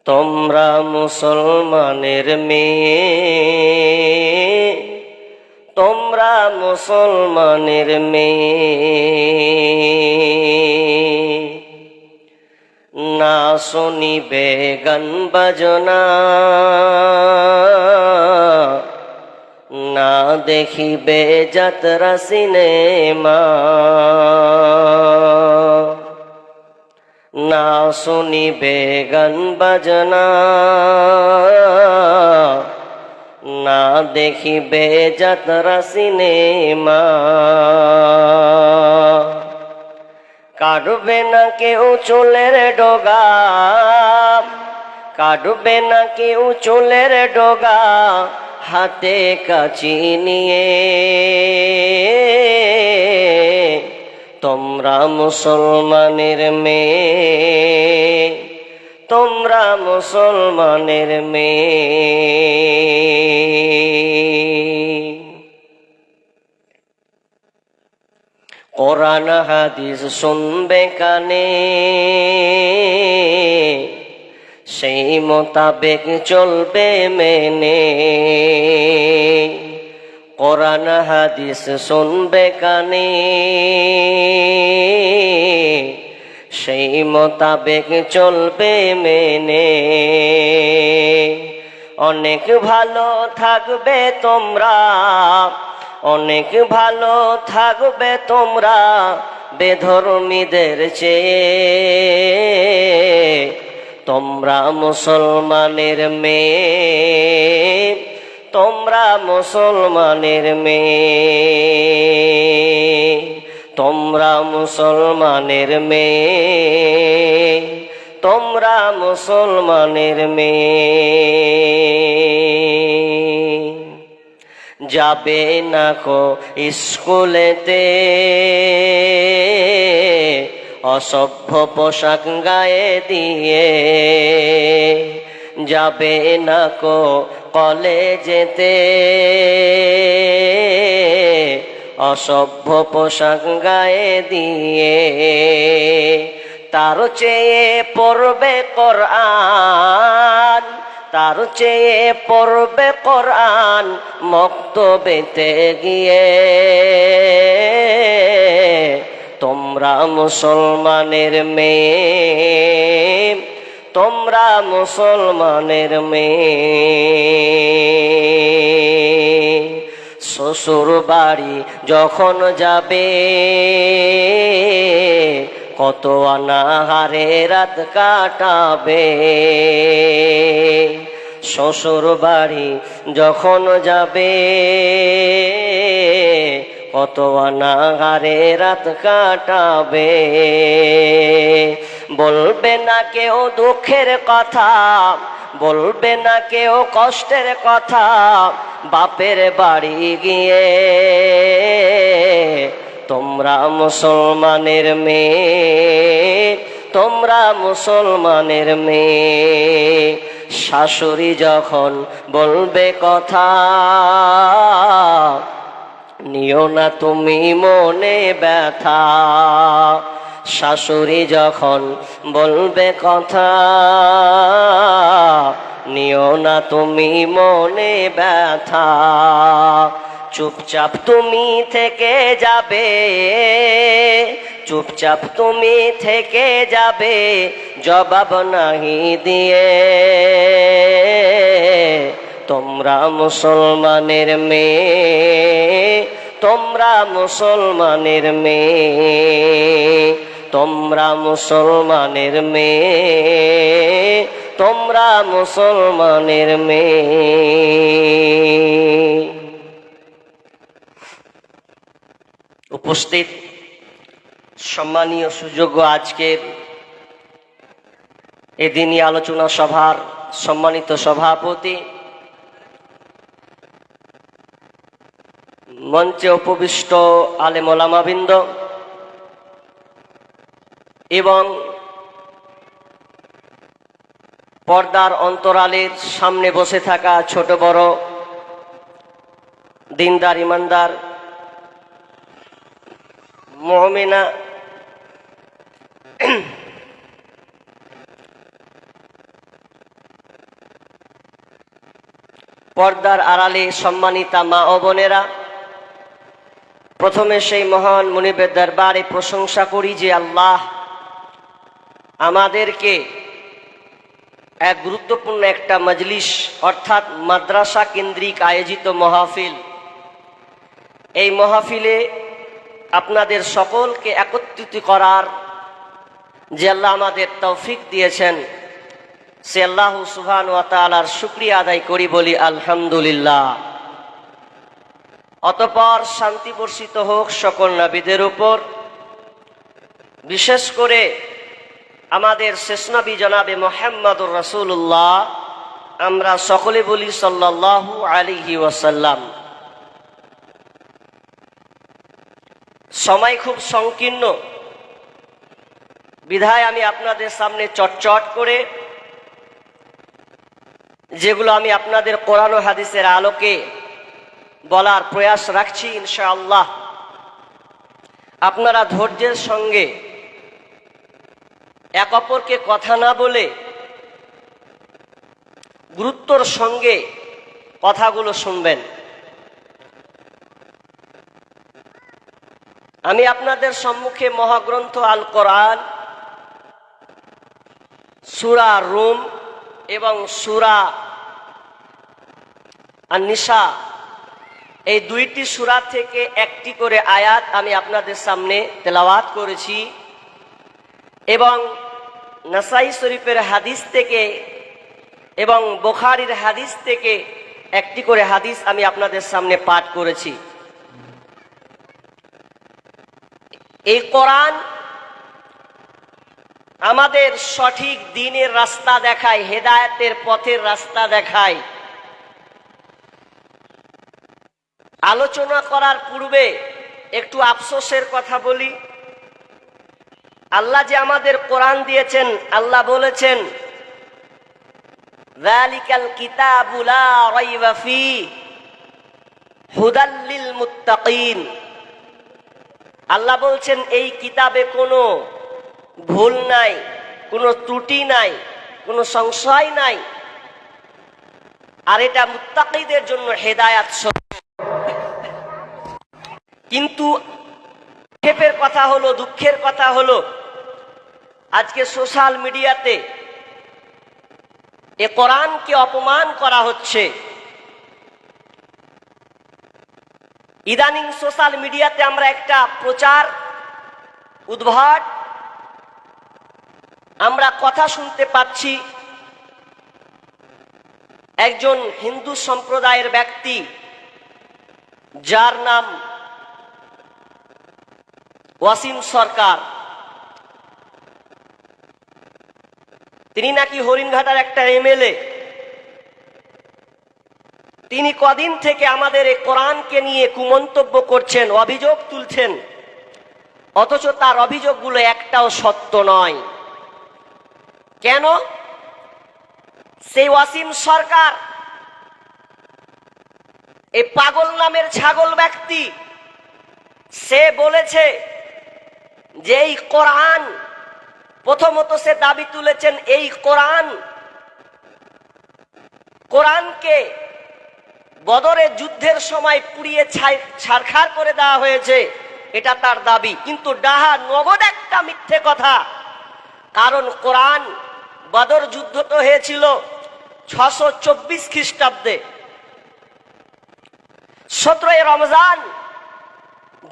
তোমরা মুসলমানের মেয়ে, তোমরা মুসলমানের মেয়ে, না শুনিবে গান বাজনা, না দেখিবে যাত্রা সিনেমা, না শুনিবে গান বাজনা, না দেখিবে যাত্রা সিনেমা। কাটবে না কেউ চুলের ডগা, কাটবে না কেউ চুলের ডগা, হাতে কাঁচি নিয়ে। তোমরা মুসলমানের মেয়ে, তোমরা মুসলমানের মেয়ে। কোরআন হাদিস শুনবে কানে, সেই মোতাবেক চলবে মেনে। কোরআন হাদিস শুনবে কানে, সেই মোতাবেক চলবে মেনে। অনেক ভালো থাকবে তোমরা, অনেক ভালো থাকবে তোমরা বেধর্মীদের চেয়ে। তোমরা মুসলমানের মেয়ে, তোমরা মুসলমানের মেয়ে, তোমরা মুসলমানের মেয়ে, তোমরা মুসলমানের মেয়ে। যাবে না কো স্কুলেতে অসভ্য পোশাক গায়ে দিয়ে, যাবে না কো কলেজেতে অসভ্য পোশাক গায়ে দিয়ে। তার চেয়ে পড়বে কোরআন, তার চেয়ে পড়বে কোরআন মক্তবেতে গিয়ে। তোমরা মুসলমানের মেয়ে, তোমরা মুসলমানের মেয়ে। শ্বশুর বাড়ি যখন যাবে কত অনাহারে রাত কাটাবে। শ্বশুর বাড়ি যখন যাবে কত অনাহারে রাত কাটাবে। বলবে না কেউ দুঃখের কথা, বলবে না কেউ কষ্টের কথা বাপের বাড়ি গিয়ে। তোমরা মুসলমানের মেয়ে, তোমরা মুসলমানের মেয়ে। শাশুড়ি যখন বলবে কথা নিও না তুমি মনে ব্যথা। শাশুড়ি যখন বলবে কথা নিও না তুমি মনে ব্যথা। চুপচাপ তুমি থেকে যাবে, চুপচাপ তুমি থেকে যাবে জবাব নাহি দিয়ে। তোমরা মুসলমানের মেয়ে, তোমরা মুসলমানের মেয়ে, তোমরা মুসলমানের মেয়ে, তোমরা মুসলমানের মেয়ে। উপস্থিত সম্মানীয় সুযোগ্য আজকের এদিনই আলোচনা সভার সম্মানিত সভাপতি, মঞ্চে উপবিষ্ট আলেম ওলামাবৃন্দ এবং পর্দার অন্তরালের সামনে বসে থাকা ছোট বড় দিনদার ইমানদার মুমিনা পর্দার আড়ালে সম্মানিতা মা ও বোনেরা, প্রথমে সেই মহান মুনিবের দরবারে প্রশংসা করি যে আল্লাহ আমাদেরকে এক গুরুত্বপূর্ণ একটা মজলিস অর্থাৎ মাদ্রাসা কেন্দ্রিক আয়োজিত মাহফিল, এই মাহফিলে আপনাদের সকলকে একত্রিত করার যে আল্লাহ আমাদের তৌফিক দিয়েছেন, সে আল্লাহ সুবহানাহু ওয়া তাআলার শুকরিয়া আদায় করি, বলি আলহামদুলিল্লাহ। অতঃপর শান্তি বর্ষিত হোক সকল নবীদের উপর, বিশেষ করে আমাদের শেষ নবী জনাবে মুহাম্মদুর রাসূলুল্লাহ, আমরা সকলে বলি সাল্লাল্লাহু আলাইহি ওয়াসাল্লাম। সময় খুব সংকীর্ণ বিধায় আমি আপনাদের সামনে চটচট করে যেগুলো আমি আপনাদের কোরআন ও হাদিসের আলোকে বলার প্রয়াস রাখছি, ইনশাআল্লাহ আপনারা ধৈর্যের সঙ্গে এক অপরকে কথা না বলে গুরুত্বর সঙ্গে কথাগুলো শুনবেন। আমি আপনাদের সম্মুখে মহাগ্রন্থ আল কোরআন, সূরা রুম এবং সূরা আন-নিসা, এই দুইটি সূরা থেকে একটি করে আয়াত আমি আপনাদের সামনে তেলাওয়াত করেছি এবং নাসাই শরীফের হাদিস থেকে এবং বুখারীর হাদিস থেকে একটি করে হাদিস আমি আপনাদের সামনে পাঠ করেছি। এই কোরআন আমাদের সঠিক দ্বীনের রাস্তা দেখায়, হেদায়েতের পথের রাস্তা দেখায়। আলোচনা করার পূর্বে একটু আফসোসের কথা বলি। আল্লাহ যে আমাদের কোরআন দিয়েছেন, আল্লাহ বলেছেন যালিকাল কিতাবু লা রাইবা ফীহি হুদাল লিল মুত্তাকিন। আল্লাহ বলছেন এই কিতাবে কোনো ভুল নাই, কোনো ত্রুটি নাই, কোনো সংশয় নাই, আর এটা মুত্তাকিদের জন্য হেদায়াত। কিন্তু ক্ষেপের কথা হলো, দুঃখের কথা হলো, আজকে সোশ্যাল মিডিয়াতে এ কোরআনকে অপমান করা হচ্ছে। ইদানিং সোশ্যাল মিডিয়াতে আমরা একটা প্রচার উদ্ভট আমরা কথা শুনতে পাচ্ছি। একজন হিন্দু সম্প্রদায়ের ব্যক্তি যার নাম ওয়াসিম সরকার, তিনি নাকি হরিণঘাটার একটা এমএলএ। তিনি কদিন থেকে আমাদের এই কোরআনকে নিয়ে কুমন্তব্য করছেন, অভিযোগ তুলছেন, অথচ তার অভিযোগগুলো একটাও সত্য নয়। কেন? সেই ওয়াসিম সরকার, এই পাগল নামের ছাগল ব্যক্তি, সে বলেছে যে এই কোরআন, প্রথমত সে দাবি তুলেছেন এই কোরআনকে বদরের যুদ্ধের সময় পুড়িয়ে ছারখাড় করে দেওয়া হয়েছে, এটা তার দাবি। কিন্তু ডাহা নগদ একটা মিথ্যে কথা। কারণ কোরআন বদর যুদ্ধ তো হয়েছিল 624 খ্রিস্টাব্দে, 17 রমজান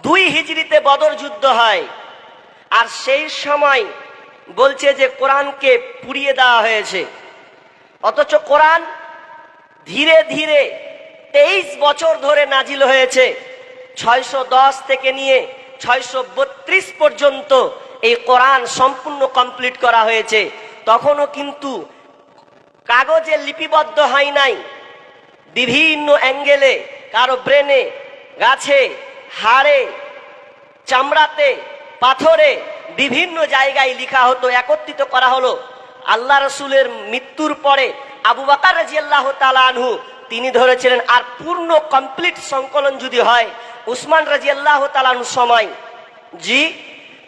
2 হিজরিতে বদর যুদ্ধ হয়। আর সেই সময় বলছে যে কোরআনকে পুড়িয়ে দেওয়া হয়েছে, অথচ কোরআন ধীরে ধীরে 23 বছর ধরে নাজিল হয়েছে। 610 থেকে নিয়ে 632 পর্যন্ত এই কোরআন সম্পূর্ণ কমপ্লিট করা হয়েছে। তখনও কিন্তু কাগজে লিপিবদ্ধ হয় নাই, বিভিন্ন অ্যাঙ্গেলে, কারো ব্রেনে, গাছে, হাড়ে, চামড়াতে, পাথরে, বিভিন্ন জায়গায় লেখা হতো, একত্রিত করা হলো। আল্লাহ রসুলের মৃত্যুর পরে আবু বকর রাদিয়াল্লাহু তাআলা আনহু তিনি ধরেছিলেন, আর পূর্ণ কমপ্লিট সংকলন যদি হয় উসমান রাদিয়াল্লাহু তাআলা আনহুর সময়। জি,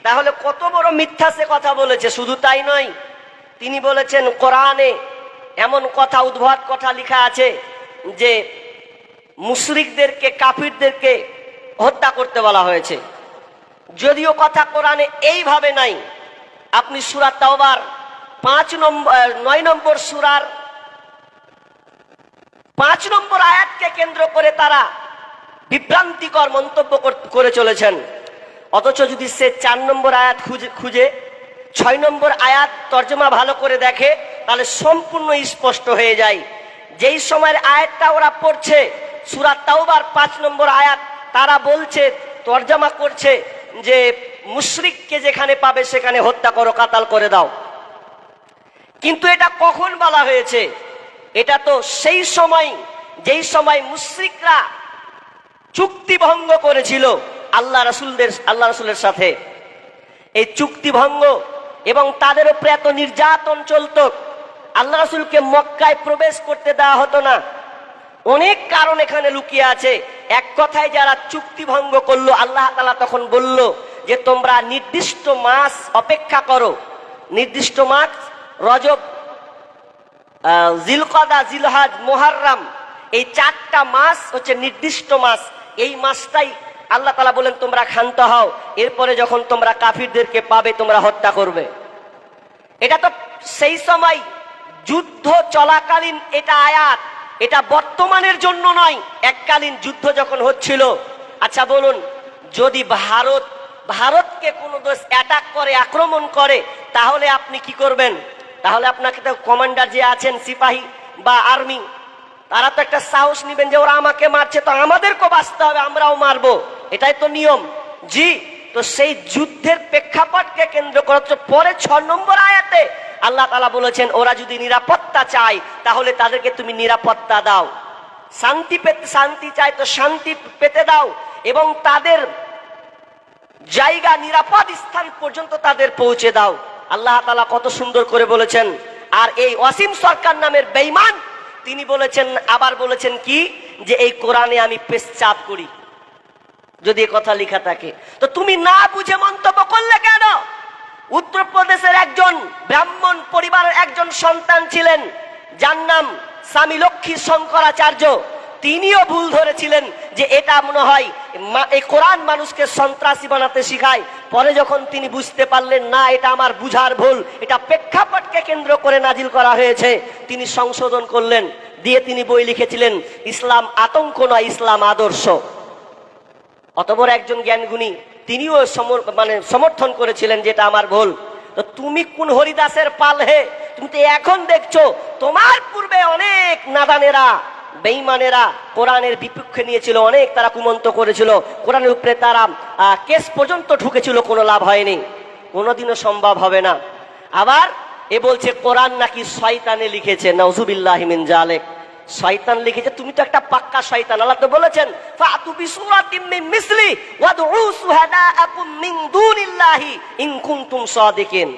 তাহলে কত বড় মিথ্যা সে কথা বলেছে। শুধু তাই নয়, তিনি বলেছেন কোরআনে এমন কথা, উদ্ভট কথা লেখা আছে যে মুশরিকদেরকে, কাফিরদেরকে হত্যা করতে বলা হয়েছে। যদিও কথা কোরআনে এইভাবে নাই। আপনি সূরা তাওবার 9 নম্বর সূরার 5 নম্বর আয়াতকে কেন্দ্র করে তারা বিভ্রান্তিকর মন্তব্য করে চলেছেন। অথচ যদি সে 4 নম্বর আয়াত খুঁজে 6 নম্বর আয়াত তর্জমা ভালো করে দেখে, তাহলে সম্পূর্ণ স্পষ্ট হয়ে যায়। যেই সময়ের আয়াতটা ওরা পড়ছে সূরা তাওবার 5 নম্বর আয়াত, তারা বলছে, তর্জমা করছে যে মুশরিককে যেখানে পাবে সেখানে হত্যা করো, কাতাল করে দাও। কিন্তু এটা কখন বলা হয়েছে? এটা তো সেই সময় যেই সময় মুশরিকরা চুক্তি ভঙ্গ করেছিল আল্লাহ রাসূলের সাথে। এই চুক্তি ভঙ্গ এবং তাদের উপরে এত নির্যাতন চলতো, আল্লাহ রাসূলকে মক্কায় প্রবেশ করতে দেওয়া হতো না। অনেক কারণ এখানে লুকিয়ে আছে। এক কথায় যারা চুক্তি ভঙ্গ করলো, আল্লাহ তাআলা তখন বলল যে তোমরা নির্দিষ্ট মাস অপেক্ষা করো। নির্দিষ্ট মাস রজব, জিলকদা, জিলহজ, মুহররম, এই 4টা মাস হচ্ছে নির্দিষ্ট মাস। এই মাসটাই আল্লাহ তাআলা বলেন তোমরা ক্ষান্ত হও, এরপরে যখন তোমরা কাফিরদেরকে পাবে তোমরা হত্যা করবে। এটা তো সেই সময় যুদ্ধ চলাকালীন এটা আয়াত, এটা বর্তমানের জন্য নয়, এককালীন যুদ্ধ যখন হচ্ছিল। আচ্ছা বলুন, যদি ভারতকে কোনো দেশ অ্যাটাক করে, আক্রমণ করে, তাহলে আপনি কি করবেন? তাহলে আপনাকে তো কমান্ডার যে আছেন, সিপাহী বা আর্মি, তারা তো একটা সাহস নেবেন যে ওরা আমাকে মারছে তো আমাদেরকেও বাঁচতে হবে, আমরাও মারবো, এটাই তো নিয়ম। জি, তো সেই যুদ্ধের প্রেক্ষাপটকে কেন্দ্র করে পরে 6 নম্বর আয়াতে আল্লাহ তাআলা বলেছেন ওরা যদি নিরাপত্তা চায় তাহলে তাদেরকে তুমি নিরাপত্তা দাও, শান্তি চায় তো শান্তি পেতে দাও, এবং তাদের জায়গা, নিরাপদ স্থান পর্যন্ত তাদের পৌঁছে দাও। আল্লাহ তাআলা কত সুন্দর করে বলেছেন। আর এই ওয়াসিম সরকার নামের বেঈমান তিনি বলেছেন, আবার বলেছেন কি, যে এই কোরআনে আমি পেশচাপ করি। যদি এই কথা লেখা থাকে তো তুমি না বুঝে মন্তব্য করলে কেন? উত্তরপ্রদেশের একজন ব্রাহ্মণ পরিবারের একজন সন্তান ছিলেন, যার নাম স্বামী লক্ষ্মী শঙ্করাচার্য। তিনিও ভুল ধরেছিলেন যে এটা মনে হয় এই কোরআন মানুষকে সন্ত্রাসী বানাতে শিখায়। পরে যখন তিনি বুঝতে পারলেন না, এটা আমার বুঝার ভুল, এটা প্রেক্ষাপটকে কেন্দ্র করে নাজিল করা হয়েছে, তিনি সংশোধন করলেন, দিয়ে তিনি বই লিখেছিলেন ইসলাম আতঙ্ক নয়, ইসলাম আদর্শ। অত বড় একজন জ্ঞানগুণী, তিনিও সমর্থন করেছিলেন যেটা আমার ভুল। তো তুমি কোন হরিদাসের পাল হে? তুমি তো এখন দেখছো তোমার পূর্বে অনেক নাদানেরা, বেঈমানেরা কোরআনের বিপক্ষে নিয়েছিল, অনেক তারা কুমন্ত করেছিল, কোরআনের উপরে তারা কেস পর্যন্ত ঢুকেছিল, কোনো লাভ হয়নি, কোনোদিনও সম্ভব হবে না। আবার এ বলছে কোরআন নাকি শয়তানে লিখেছে, নাউজুবিল্লাহি মিন জালিক, শয়তান লিখেছে। তুমি তো একটা পাক্কা শয়তান। আল্লাহ তো বলেছেন ফাতু বিসূরাতিম মিন মিসলি ওয়াদউ শুহাদাআকুম মিন দুনিল্লাহি ইন কুনতুম সাদিকিন।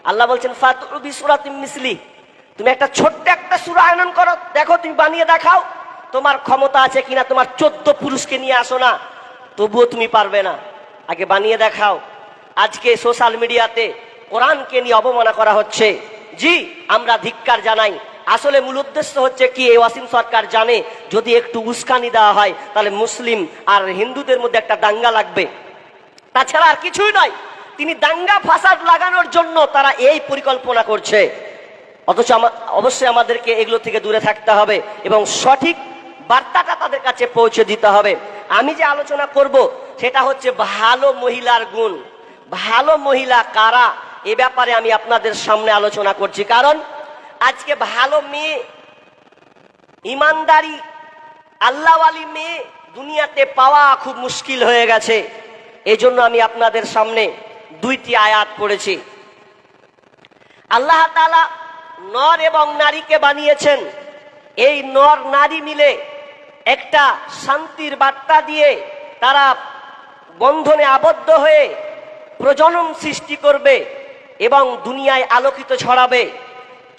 আল্লাহ বলছেন ফাতু বিসূরাতিম মিসলি, তুমি একটা ছোট্ট একটা সূরা আনয়ন করো, দেখো তুমি বানিয়ে দেখাও, তোমার ক্ষমতা আছে কিনা। তোমার 14 পুরুষকে নিয়ে আসো না, তবুও তুমি পারবে না, আগে বানিয়ে দেখাও। আজকে সোশ্যাল মিডিয়াতে কোরআনকে নিয়ে অবমাননা করা হচ্ছে। জি, আমরা ধিক্কার জানাই। আসলে মূল উদ্দেশ্য হচ্ছে কি, এই ওয়াসিম সরকার জানে যদি একটু উস্কানি দেওয়া হয় তাহলে মুসলিম আর হিন্দুদের মধ্যে একটা দাঙ্গা লাগবে, তাছাড়া আর কিছুই নয়। তিনি দাঙ্গা ফাসাদ লাগানোর জন্য তারা এই পরিকল্পনা করছে। অথচ অবশ্যই আমাদেরকে এগুলো থেকে দূরে থাকতে হবে এবং সঠিক বার্তাটা তাদের কাছে পৌঁছে দিতে হবে। আমি যে আলোচনা করব সেটা হচ্ছে ভালো মহিলার গুণ। ভালো মহিলা কারা, এ ব্যাপারে আমি আপনাদের সামনে আলোচনা করছি। কারণ আজকে ভালো মেয়ে, ইমানদারি, আল্লাহওয়ালি মেয়ে দুনিয়াতে পাওয়া খুব মুশকিল হয়ে গেছে। এজন্য আমি আপনাদের সামনে 2টি আয়াত পড়েছি। আল্লাহ তাআলা নর এবং নারীকে বানিয়েছেন, এই নর নারী মিলে একটা শান্তির বার্তা দিয়ে তারা বন্ধনে আবদ্ধ হয়ে প্রজনন সৃষ্টি করবে এবং দুনিয়ায় আলোকিত ছড়াবে।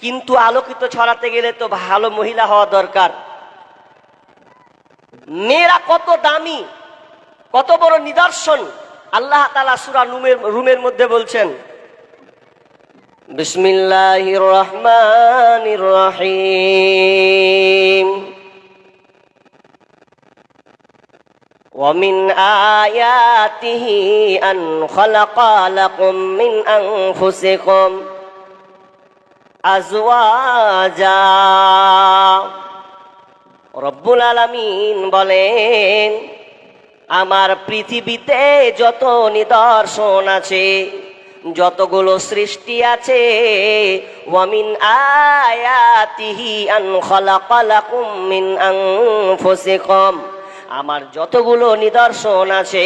কিন্তু আলোকিত ছড়াতে গেলে তো ভালো মহিলা হওয়া দরকার। মেয়েরা কত দামি, কত বড় নিদর্শন আল্লাহ তাআলা সূরা রুমের মধ্যে বলছেন, বিসমিল্লাহির রহমানির রহিম, ومن آياته أن خلق لكم من أنفسكم أزواجا রব্বুল আলামিন বলেন, আমার পৃথিবীতে যত নিদর্শন আছে, যতগুলো সৃষ্টি আছে, ওয়ামিন আয়াতিহি আন খালাকা লাকুম মিন আনফুসিকুম, আমার যতগুলো নিদর্শন আছে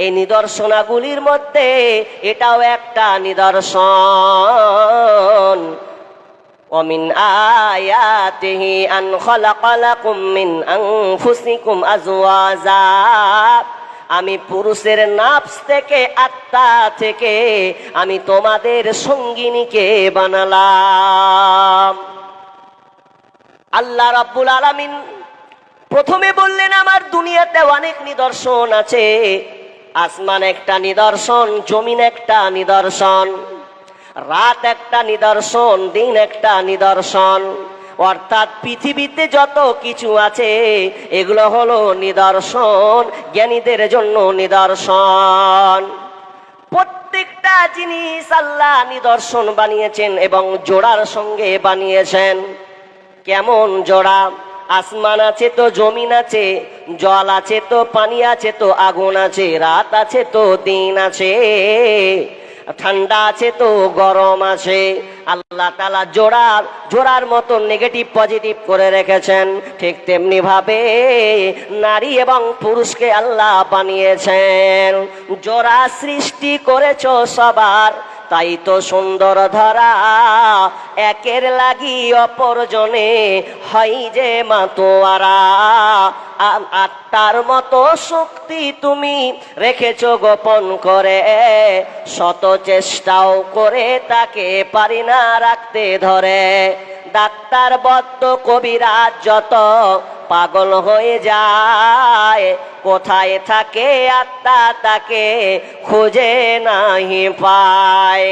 এই নিদর্শনাগুলির মধ্যে এটাও একটা নিদর্শন। ومن آياته أن خلق لكم من أنفسكم أزواجا, আমি পুরুষের নাফস থেকে, আত্মা থেকে আমি তোমাদের সঙ্গিনীকে বানালাম। আল্লাহ রাব্বুল আলামিন প্রথমে বললেন, আমার দুনিয়াতে অনেক নিদর্শন আছে। আসমান একটা নিদর্শন, জমিন একটা নিদর্শন, রাত একটা নিদর্শন, দিন একটা নিদর্শন। অর্থাৎ পৃথিবীতে যত কিছু আছে এগুলো হলো নিদর্শন, জ্ঞানীদের জন্য নিদর্শন। প্রত্যেকটা জিনিস আল্লাহ নিদর্শন বানিয়েছেন এবং জোড়ার সঙ্গে বানিয়েছেন। কেমন জোড়া? আসমান আছে তো জমিন আছে, জল আছে তো পানি আছে তো আগুন আছে, রাত আছে তো দিন আছে, ঠান্ডা আছে তো গরম আছে। আল্লাহ তাআলা জোড়ার মতো নেগেটিভ পজিটিভ করে রেখেছেন। ঠিক তেমনি ভাবে নারী এবং পুরুষকে আল্লাহ বানিয়েছেন। জোড়া সৃষ্টি করেছ সবার, তাই তো সুন্দর ধরা, একের লাগি অপরজনে হয় যে মাতোয়ারা। আত্মার মতো শক্তি তুমি রেখেছ গোপন করে, শত চেষ্টাও করে তাকে পারি না রাখতে ধরে। ডাক্তার বদ্ধ কবিরাজ যত পাগল হয়ে যায়, কোথায় থাকে আত্মা তাকে খুঁজে নাহি পায়।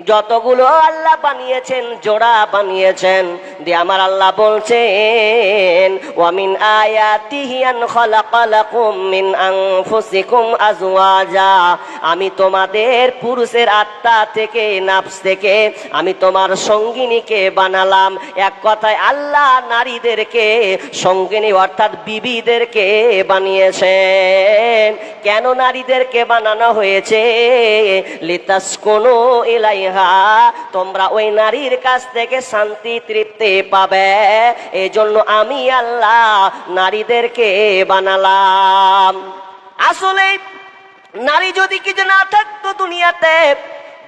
যতগুলো আল্লাহ বানিয়েছেন, জোড়া বানিয়েছেন, দিয়ে আমার আল্লাহ বলছেন, ওয়ামিন আয়াতিহি আন খালাকা লাকুম মিন আনফুসিকুম আজওয়াজা, আমি তোমাদের পুরুষের আত্মা থেকে, নাফস থেকে আমি তোমার সঙ্গিনীকে বানালাম। এক কথায় আল্লাহ নারীদেরকে সঙ্গিনী অর্থাৎ বিবিদেরকে বানিয়েছেন। কেন নারীদেরকে বানানো হয়েছে? লিতাসকুনু ইলাইহা, তোমরা ওই নারীর কাছ থেকে শান্তি তৃপ্তি পাবে, এই জন্য আমি আল্লাহ নারীদেরকে বানালাম। আসলে নারী যদি কিছু না থাকতো দুনিয়াতে,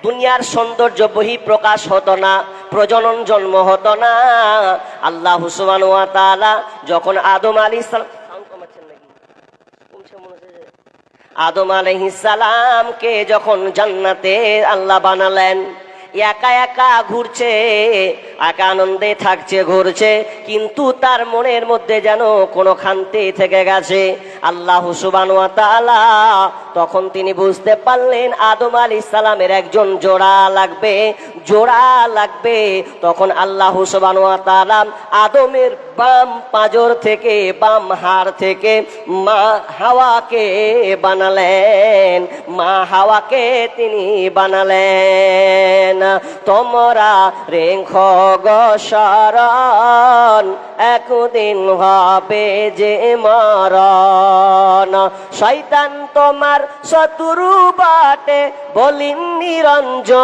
দুনিয়ার সৌন্দর্য বহি প্রকাশ হতো না, প্রজনন জন্ম হতো না। আল্লাহ সুবহানাহু ওয়া তাআলা যখন আদম আলাইহিস সালামকে যখন জান্নাতে আল্লাহ বানালেন, একা একা ঘুরছে, একা আনন্দে থাকছে, ঘুরছে, কিন্তু তার মনের মধ্যে যেন কোনো খান্তি থেকে গেছে। আল্লাহ সুবহানাহু ওয়া তাআলা তখন তিনি বুঝতে পারলেন আদম আলাইহিস সালামের একজন জোড়া লাগবে, জোড়া লাগবে। তখন আল্লাহ সুবহানাহু ওয়া তাআলা আদমের বাম পাঁজর থেকে, বাম হাড় থেকে মা হাওয়াকে বানালেন, মা হাওয়াকে তিনি বানালেন। তোমরা রেখো গো শরণ, একদিন হবে যে মরণ। শয়তান তোমার শত্রু বাটে বলিন নিরঞ্জন,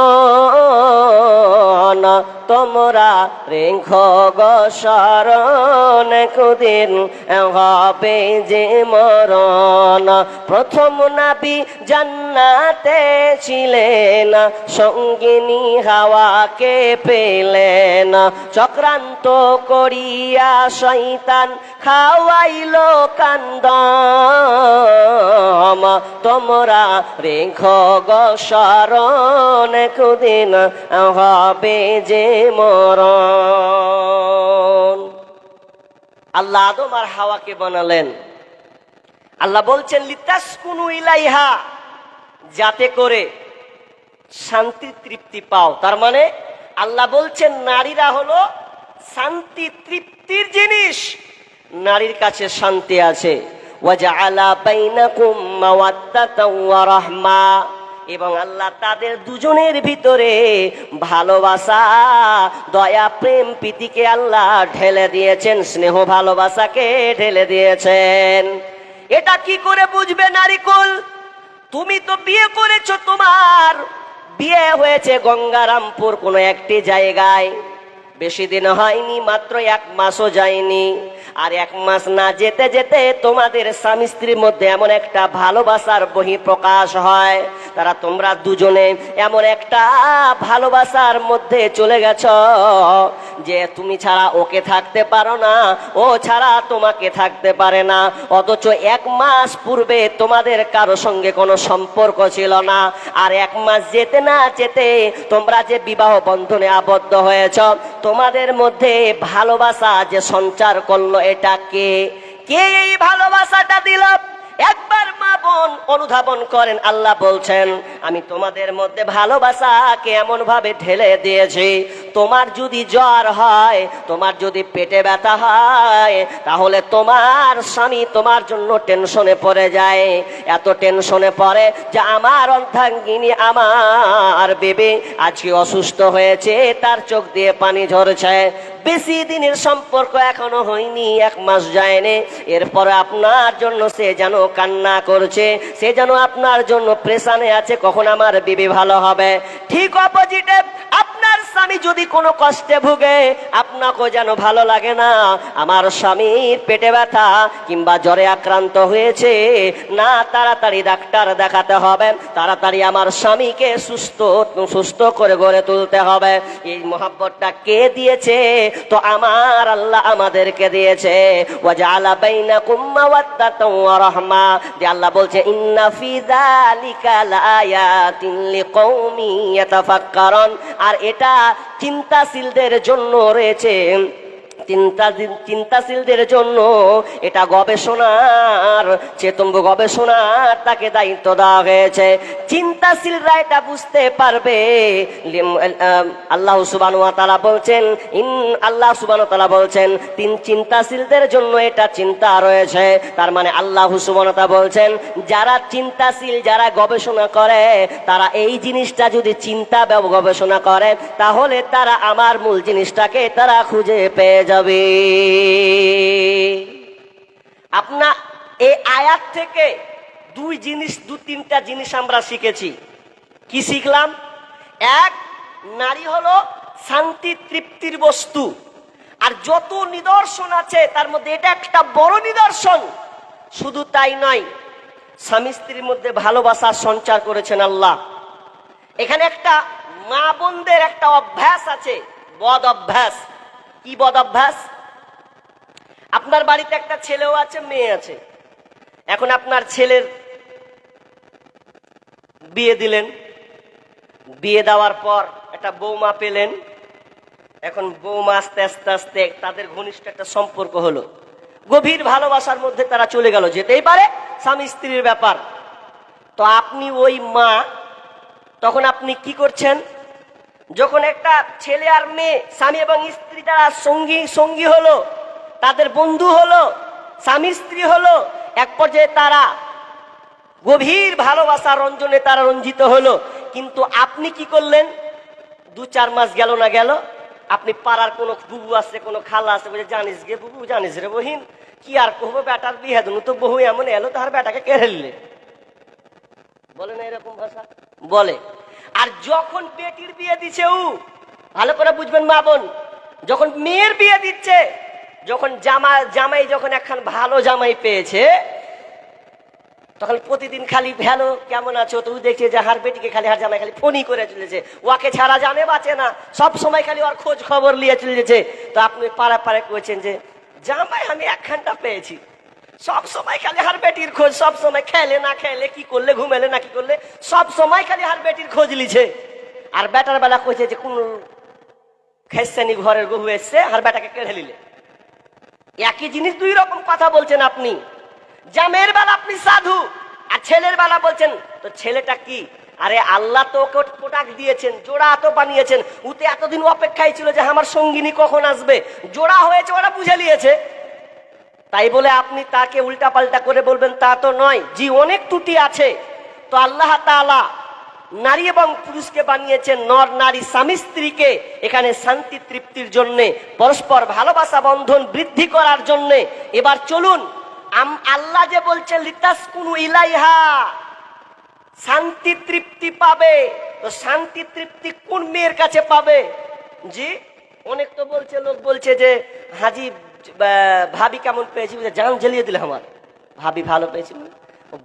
তোমরা রেখো গো শরণ, একদিন হবে যে মরণ। প্রথম নবী জান্নাতে ছিলেন, সঙ্গিনী হাওয়াকে পেলেন। চক্রান্ত করিয়া শয়তান খাওয়াইল কান্দম, তোমরা রেখো গো শরণ, একদিন হবে যে মরণ। আল্লাহ আদম আর হাওয়াকে বানালেন। আল্লাহ বলছেন লিতাসকুনু ইলাইহা, যাতে করে শান্তি তৃপ্তি পাও। তার মানে আল্লাহ বলছেন নারীরা হলো শান্তি তৃপ্তির জিনিস, নারীর কাছে শান্তি আছে। ওয়াজআলা বাইনাকুম মাওয়াদ্দাতাও ওয়া রাহমা, এবং আল্লাহ তাদের দুজনের ভিতরে ভালোবাসা, দয়া, প্রেম, প্রীতিকে আল্লাহ ঢেলে দিয়েছেন, স্নেহ ভালোবাসাকে ঢেলে দিয়েছেন। এটা কি করে বুঝবে নারীকুল? তুমি তো বিয়ে করেছো, তোমার বিয়ে হয়েছে গঙ্গারামপুর কোনো একটি জায়গায়, বেশি দিন হয়নি, মাত্র 1 মাসও যায়নি। আর 1 মাস না যেতে যেতে তোমাদের স্বামী স্ত্রীর মধ্যে এমন একটা ভালোবাসার বহিঃপ্রকাশ হয়, তারা তোমরা দুজনে এমন একটা ভালোবাসার মধ্যে চলে গেছ যে তুমি ছাড়া ওকে থাকতে পারো না, ও ছাড়া তোমাকে থাকতে পারে না। অথচ 1 মাস পূর্বে তোমাদের কারো সঙ্গে কোনো সম্পর্ক ছিল না, আর 1 মাস যেতে না যেতে তোমরা যে বিবাহ বন্ধনে আবদ্ধ হয়েছ, তোমাদের মধ্যে ভালোবাসা যে সঞ্চার করলো, এটা কে? কে এই ভালোবাসাটা দিল? একবার মা বোন অনুধাবন করেন। আল্লাহ বলছেন, আমি তোমাদের মধ্যে ভালোবাসাকে এমন ভাবে ঢেলে দিয়েছি, তোমার যদি জ্বর হয়, তোমার যদি পেটে ব্যথা হয়, তাহলে তোমার স্বামী তোমার জন্য টেনশনে পড়ে যায়। এত টেনশনে পড়ে যে আমার অর্ধাঙ্গিনী, আমার বেবি আজকে অসুস্থ হয়েছে, তার চোখ দিয়ে পানি ঝরছে। বেশি দিনের সম্পর্ক এখনো হয়নি, 1 মাস যায়নি, এরপরে আপনার জন্য সে যেন কান্না করছে, সে যেন আপনার জন্য প্রেশানে আছে, কখন আমার বিবি ভালো হবে। ঠিক অপোজিটে, আপনার স্বামী যদি কোনো কষ্টে ভুগে, আপনাকেও যেন ভালো লাগে না, আমার স্বামীর পেটে ব্যথা কিংবা জ্বরে আক্রান্ত হয়েছে, না তাড়াতাড়ি ডাক্তার দেখাতে হবে, তাড়াতাড়ি আমার স্বামীকে সুস্থ করে গড়ে তুলতে হবে। এই মহব্বতটা কে দিয়েছে? তো আমার আল্লাহ আমাদেরকে দিয়েছে। ওয়াজআলা বাইনাকুম মাওয়াদ্দাতাও ওয়া রাহমা, যে আল্লাহ বলছে ইন্না ফি যালিকা লাআয়াতিন লিকওমি ইয়াতাফাক্কারুন, আর এটা চিন্তাশীলদের জন্য রয়েছে, চিন্তাশীলদের জন্য এটা গবেষণার, চেতম্ব গবেষণার তাকে দায়িত্ব দেওয়া হয়েছে। চিন্তাশীলরা এটা বুঝতে পারবে। আল্লাহ সুবহানাহু ওয়া তাআলা বলছেন, আল্লাহ সুবহানাহু ওয়া তাআলা বলছেন চিন্তাশীলদের জন্য এটা চিন্তা রয়েছে। তার মানে আল্লাহ সুবহানাহু ওয়া তাআলা বলছেন, যারা চিন্তাশীল, যারা গবেষণা করে, তারা এই জিনিসটা যদি চিন্তা গবেষণা করে, তাহলে তারা আমার মূল জিনিসটাকে তারা খুঁজে পেয়ে যাবে। আপনার এই আয়াত থেকে 2-3টা জিনিস আমরা শিখেছি। কি শিখলাম? 1, নারী হলো শান্তি তৃপ্তির বস্তু, আর যত নিদর্শন আছে তার মধ্যে এটা একটা বড় নিদর্শন। শুধু তাই নয়, স্বামী স্ত্রীর মধ্যে ভালোবাসা সঞ্চার করেছেন আল্লাহ। এখানে একটা মা বোনদের একটা অভ্যাস আছে, বদ অভ্যাস। কি বদ অভ্যাস? আপনার বাড়িতে একটা ছেলেও আছে, মেয়ে আছে। এখন আপনার ছেলের বিয়ে দিলেন, বিয়ে দেওয়ার পর একটা বৌমা পেলেন। এখন বৌমা আস্তে আস্তে আস্তে তাদের ঘনিষ্ঠ একটা সম্পর্ক হলো, গভীর ভালোবাসার মধ্যে তারা চলে গেল, যেতেই পারে, স্বামী স্ত্রীর ব্যাপার। তো আপনি ওই মা, তখন আপনি কি করছেন? যখন একটা ছেলে আর মেয়ে, স্বামী এবং স্ত্রী, তারা সঙ্গী হলো, তাদের বন্ধু হলো, স্বামী স্ত্রী হলো, এক পর্যায়ে তারা গভীর ভালোবাসা রঞ্জনে তারা রঞ্জিত হলো। কিন্তু আপনি কি করলেন? 2-4 মাস গেল না গেল, আপনি পাড়ার কোনো বুবু আছে, কোনো খালা আছে, বলে জানিস গে বুবু, জানিস রে বহিন, কি আর কহবো, বেটার বিয়ে দিন তো বহু এমন এলো, তার বেটাকে কেড়ে বলে না এরকম ভাষা বলে। আর যখন বেটির বিয়ে দিচ্ছে, ভালো করে বুঝবেন মা বোন, যখন মেয়ের বিয়ে দিচ্ছে, যখন জামাই যখন একখান ভালো জামাই পেয়েছে, তখন প্রতিদিন খালি ভালো কেমন আছো, তুই দেখছে যে হার বেটিকে খালি হার জামাই খালি ফোনই করে চলেছে, ওকে ছাড়া জানে বাঁচে না, সব সময় খালি ওর খোঁজ খবর নিয়ে চলেছে। তো আপনি পাড়া পাড়া করেছেন যে জামাই আমি একখানটা পেয়েছি, সব সময় খালি হার বেটির খোঁজ, সব সময় খেলে না খেলে, কি করলে ঘুমেলে না কি করলে, সব সময় খালি হার বেটির খোঁজ লিছে। আর বেটার বেলা কইছে যে কোন খেসানি ঘরের গহু এসছে, হার বেটাকে কেড়ে নিলে। একই জিনিস 2 রকম কথা বলছেন আপনি। জামের বেলা আপনি সাধু, আর ছেলের বেলা বলছেন তো ছেলেটা কি? আরে আল্লাহ তো ওকে পোটাক দিয়েছেন, জোড়া তো বানিয়েছেন, উতে এতদিন অপেক্ষায় ছিল যে আমার সঙ্গিনী কখন আসবে, জোড়া হয়েছে, ওরা বুঝে নিয়েছে। তাই বলে আপনি তাকে উল্টাপাল্টা করে বলবেন তা তো নয়। জি, অনেক ত্রুটি আছে। তো আল্লাহ তাআলা নারী এবং পুরুষকে বানিয়েছেন, নর নারী স্বামী স্ত্রীকে এখানে শান্তি তৃপ্তির জন্য, পরস্পর ভালোবাসা বন্ধন বৃদ্ধি করার জন্য। এবার চলুন, আল্লাহ যে বলছেন লিতাসকুনু ইলাইহা, শান্তি তৃপ্তি পাবে, তো শান্তি তৃপ্তি কোন মেয়ের কাছে পাবে? জি, অনেক তো বলছে, লোক বলছে যে হাজি ভাবি কেমন পেয়েছি, জান জ্বালিয়ে দিলে আমার ভাবি ভালো পেয়েছি,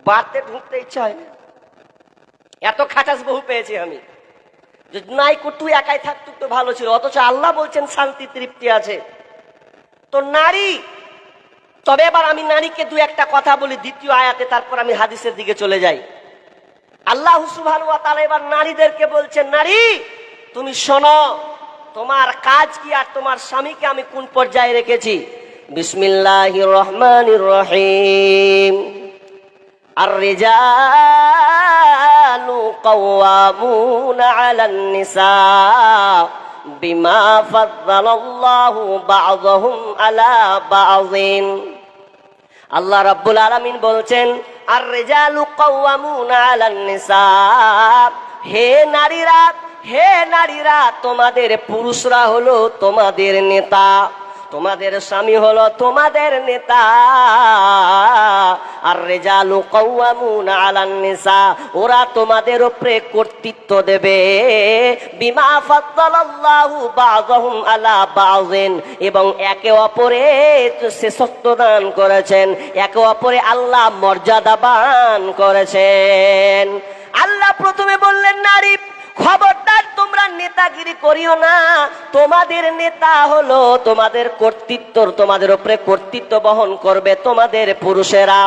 বাড়তে ঢুকতে ইচ্ছা হয় না, এত খাটাস বহু পেয়েছি আমি, নাই তুই একাই থাকতুক তো ভালো ছিল, অথচ আল্লাহ বলছেন শান্তি তৃপ্তি আছে। তো নারী, তবে এবার আমি নারীকে দু একটা কথা বলি দ্বিতীয় আয়াতে, তারপর আমি হাদিসের দিকে চলে যাই। আল্লাহ সুবহানাহু ওয়া তাআলা এবার নারীদেরকে বলছেন, নারী তুমি শোনো, তোমার কাজ কি আর তোমার স্বামীকে আমি কোন পর্যায়ে রেখেছি। বিসমিল্লাহির রহমানির রহিম। আর-রিজালু কাওয়ামুনা আলান নিসা বিমা ফাদ্দালাল্লাহু বা'যাহুম আলা বা'যিন। আল্লাহ রাব্বুল আলামিন বলছেন, আর-রিজালু কাওয়ামুনা আলান নিসা, হে নারীরা, হে নারীরা, তোমাদের পুরুষরা হলো তোমাদের নেতা, তোমাদের স্বামী হলো তোমাদের নেতা। আর রিজালু কাওয়ামুনা আলান নিসা, ওরা তোমাদের উপরে কর্তৃত্ব দেবে। বিমা ফাদ্দালাল্লাহু বা'যাহুম আলা বা'যিন, এবং একে অপরে শ্রেষ্ঠত্ব দান করেছেন, একে অপরে আল্লাহ মর্যাদাবান করেছেন। আল্লাহ প্রথমে বললেন, নারী খবরদার তোমরা নেতাগিরি করিও না, তোমাদের নেতা হলো তোমাদের কর্তৃত্ব, তোমাদের উপরে কর্তৃত্ব বহন করবে তোমাদের পুরুষেরা,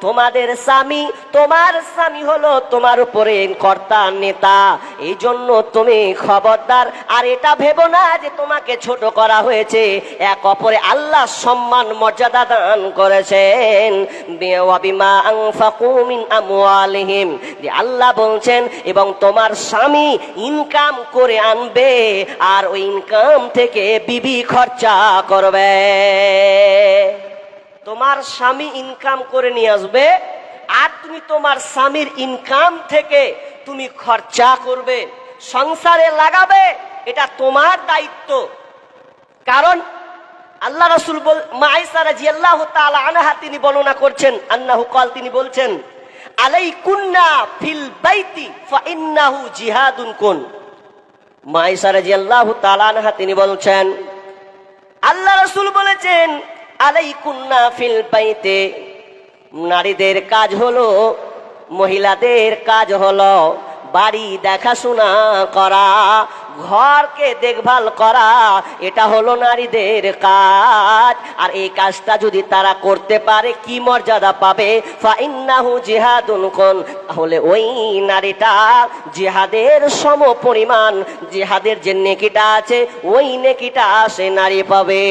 তোমাদের স্বামী, তোমার স্বামী হলো তোমার উপরে কর্তা নেতা। এই জন্য তুমি খবরদার আর এটা ভেবো না যে তোমাকে ছোট করা হয়েছে, এক অপরে আল্লাহ সম্মান মর্যাদা দান করেছেন। বিমা আনফাকু মিন আমওয়ালিহিম, যে আল্লাহ বলছেন এবং তোমার স্বামী ইনকাম করে আনবে আর ওই ইনকাম থেকে বিবি খরচা করবে। তোমার স্বামী ইনকাম করে নিয়ে আসবে আর তুমি তোমার স্বামীর ইনকাম থেকে তুমি খরচা করবে, সংসারে লাগাবে, এটা তোমার দায়িত্ব। কারণ আল্লাহ রাসূল মা আয়েশা রাদিয়াল্লাহু তাআলা আনহা তিনি বর্ণনা করছেন, আন্নাহু ক্বাল, তিনি বলছেন, আলাইকুন্না ফিল বাইতি ফাইন্নাহু জিহাদুন কুন। মা আয়েশা রাদিয়াল্লাহু তাআলা আনহা তিনি বলছেন, আল্লাহ রাসূল বলেছেন, আলাইকুন্না ফিল বাইতে, নারীদের কাজ হলো, মহিলাদের কাজ হলো বাড়ি দেখাশোনা করা, ঘরকে দেখভাল করা, এটা হলো নারীদের কাজ। আর এই কাজটা যদি তারা করতে পারে কি মর্যাদা পাবে? ফাইন্নাহু জিহাদুন কুন, তাহলে ওই নারীটা জিহাদের সম পরিমাণ, জিহাদের যে নেকিটা আছে ওই নেকিটা সে নারী পাবে।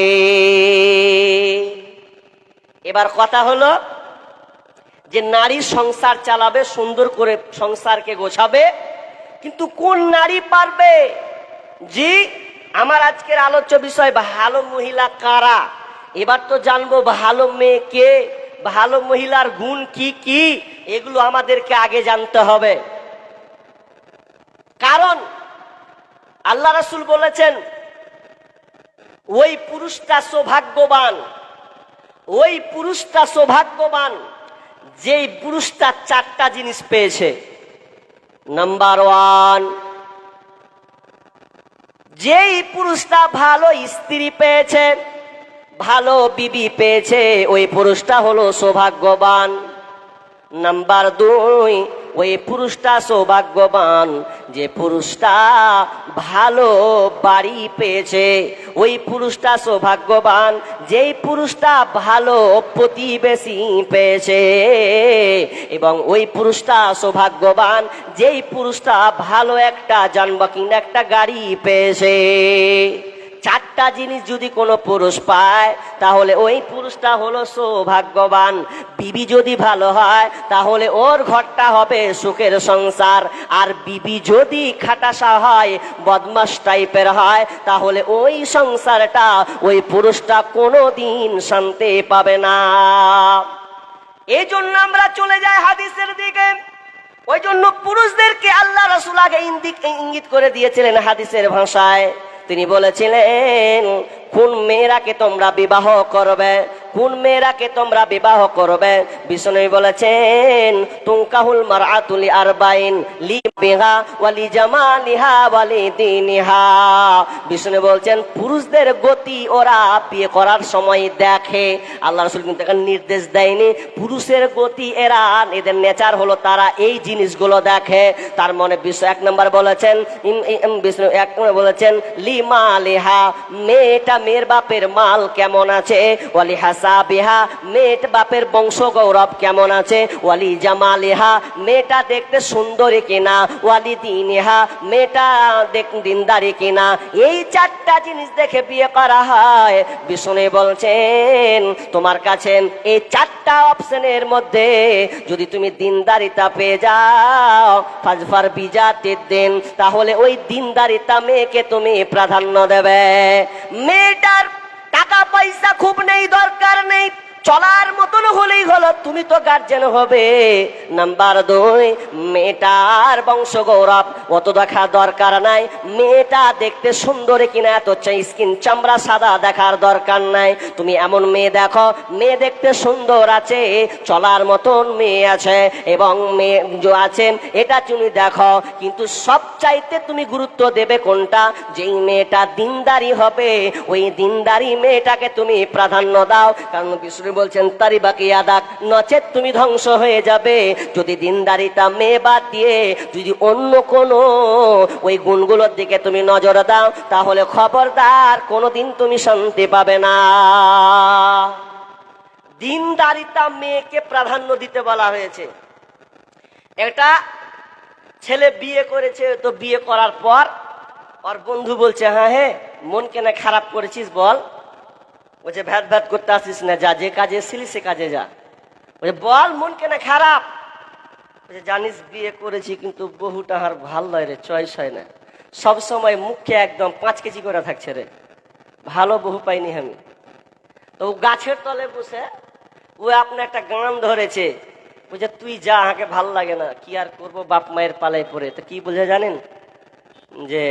এবার কথা হলো যে নারী সংসার চালাবে, সুন্দর করে সংসারকে গোছাবে, কিন্তু কোন নারী পারবে? জি, আমার আজকের আলোচ্য বিষয় ভালো মহিলা কারা। এবার তো জানবো ভালো মেয়ে কে, ভালো মহিলার গুণ কি কি, এগুলো আমাদেরকে আগে জানতে হবে। কারণ আল্লাহ রাসূল বলেছেন, ওই পুরুষটা সৌভাগ্যবান, ওই পুরুষটা সৌভাগ্যবান যেই পুরুষটা চারটা জিনিস পেয়েছে। নাম্বার ওয়ান, যেই পুরুষটা ভালো স্ত্রী পেয়েছে, ভালো বিবি পেয়েছে, ওই পুরুষটা হলো সৌভাগ্যবান। নাম্বার দুই, ওই পুরুষটা সৌভাগ্যবান যে পুরুষটা ভালো বাড়ি পেয়েছে, ওই পুরুষটা সৌভাগ্যবান যেই পুরুষটা ভালো প্রতিবেশী পেয়েছে, এবং ওই পুরুষটা সৌভাগ্যবান যেই পুরুষটা ভালো একটা যানবাহন, একটা গাড়ি পেয়েছে। চারটা জিনিস যদি কোনো পুরুষ পায় তাহলে ওই পুরুষটা হলো সৌভাগ্যবান। বিবি যদি ভালো হয় তাহলে ওর ঘরটা হবে সুখের সংসার, আর বিবি যদি খাটাসা হয়, বদমাশ টাইপের হয়, তাহলে ওই সংসারটা ওই পুরুষটা কোনোদিন শান্তি পাবে না। এই জন্য আমরা চলে যাই হাদিসের দিকে। ওই জন্য পুরুষদেরকে আল্লাহ রাসূল আগে ইঙ্গিত করে দিয়েছিলেন হাদিসের ভাষায়। তিনি বলেছিলেন কোন মেয়েরাকে তোমরা বিবাহ করবে, কোন মেয়েরাকে তোমরা বিবাহ করবে। বিষ্ণু বলেছেন তুনকাহুল মারআতু লিআরবাইন লিবিহা ওয়া লিজামালিহা ওয়া লিদিনিহা। বিষ্ণু বলছেন পুরুষদের গতি ওরা বিয়ে করার সময় দেখে। আল্লাহ রাসূল কিন্তু একটা নির্দেশ দেয়নি পুরুষের গতি, এদের নেচার হলো তারা এই জিনিসগুলো দেখে। তার মনে বিশ্ব এক নম্বর বলেছেন, বিষ্ণু এক নম্বর বলেছেন লিমালিহা, মেয়ের বাপের মাল কেমন আছে, ওয়ালি হাসাবিহা, মেয়ের বাপের বংশ গৌরব কেমন আছে, ওয়ালি জামালিহা, মেয়েটা দেখতে সুন্দরী কিনা, ওয়ালি দিনিহা, মেয়েটা দিনদারি কিনা। এই চারটা জিনিস দেখে বিয়ে করা হয়। বিষ্ণু বলছেন তোমার কাছে এই চারটা অপশনের মধ্যে যদি তুমি দিনদারিতা পেয়ে যাও, ফাজফার বিজাতির দিন, তাহলে ওই দিনদারিতা মেয়েকে তুমি প্রাধান্য দেবে। মেয়েটার টাকা পয়সা খুব নেই, দরকার নেই, চলার মতন হলেই হলো, তুমি তো গার্জেন হবে। নাম্বার 2, মেয়েটার বংশ গৌরব অত দেখা দরকার নাই, মেয়েটা দেখতে সুন্দর কিনা এত স্কিন চামড়া সাদা দেখার দরকার নাই। তুমি এমন মেয়ে দেখো, মেয়ে দেখতে সুন্দর আছে, চলার মতন মেয়ে আছে এবং মেয়ে আছে, এটা তুমি দেখো। কিন্তু সবচাইতে তুমি গুরুত্ব দেবে কোনটা, যেই মেয়েটা দিনদারি হবে ওই দিনদারি মেয়েটাকে তুমি প্রাধান্য দাও। কারণ বিষ্ণু বলছেন তারি বাকি আদাক, নচেত তুমি ধ্বংস হয়ে যাবে। যদি দিনদারিতা মেয়ে বাদ দিয়ে যদি অন্য কোনো ওই গুণগুলোর দিকে তুমি নজর দাও, তাহলে খবরদার কোনোদিন তুমি শান্তি পাবে না। দিনদারিতা মেয়েকে প্রাধান্য দিতে বলা হয়েছে। একটা ছেলে বিয়ে করেছে, তো বিয়ে করার পর ওর বন্ধু বলছে হ্যাঁ মন কেন খারাপ করেছিস বল। বলছে ভ্যাট ভ্যাট করতে আসিস না, যা যে কাজে এসেছিলি সে কাজে যা। বলছে বল মন কেন খারাপ। বলছে জানিস বিয়ে করেছি কিন্তু বহুটা আর ভাল নয় রে, চয়েস হয় না, সবসময় মুখে একদম 5 কেজি করে থাকছে রে, ভালো বহু পাইনি আমি। তো গাছের তলে বসে ও আপনার একটা গান ধরেছে, বলছে তুই যা, আমাকে ভাল লাগে না, কি আর করবো, বাপ মায়ের পালায় পড়ে। তো কি বলছে জানেন, যে